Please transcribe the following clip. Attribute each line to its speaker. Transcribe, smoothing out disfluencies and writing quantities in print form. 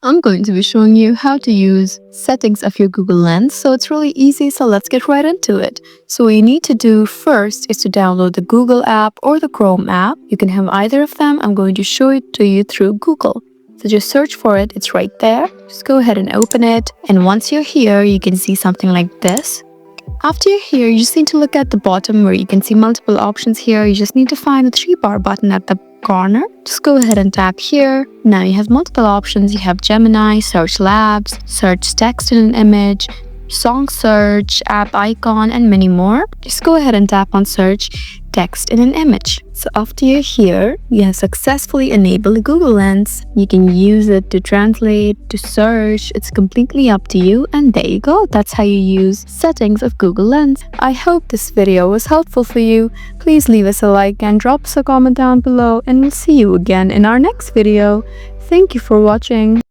Speaker 1: I'm going to be showing you how to use settings of your Google Lens. So it's really easy, so let's get right into it. So what you need to do first is to download the Google app or the Chrome app. You can have either of them. I'm going to show it to you through Google. So just search for it, it's right there. Just go ahead and open it. And once you're here, you can see something like this. After you're here, you just need to look at the bottom where you can see multiple options here. You just need to find the 3-bar button at the corner. Just go ahead and tap here. Now you have multiple options. You have Gemini, Search Labs, Search Text in an Image, Song Search, App Icon, and many more. Just go ahead and tap on Search Text in an Image. So after you're here, you have successfully enabled the Google Lens. You can use it to translate, to search. It's completely up to you. And there you go. That's how you use settings of Google Lens. I hope this video was helpful for you. Please leave us a like and drop us a comment down below. And we'll see you again in our next video. Thank you for watching.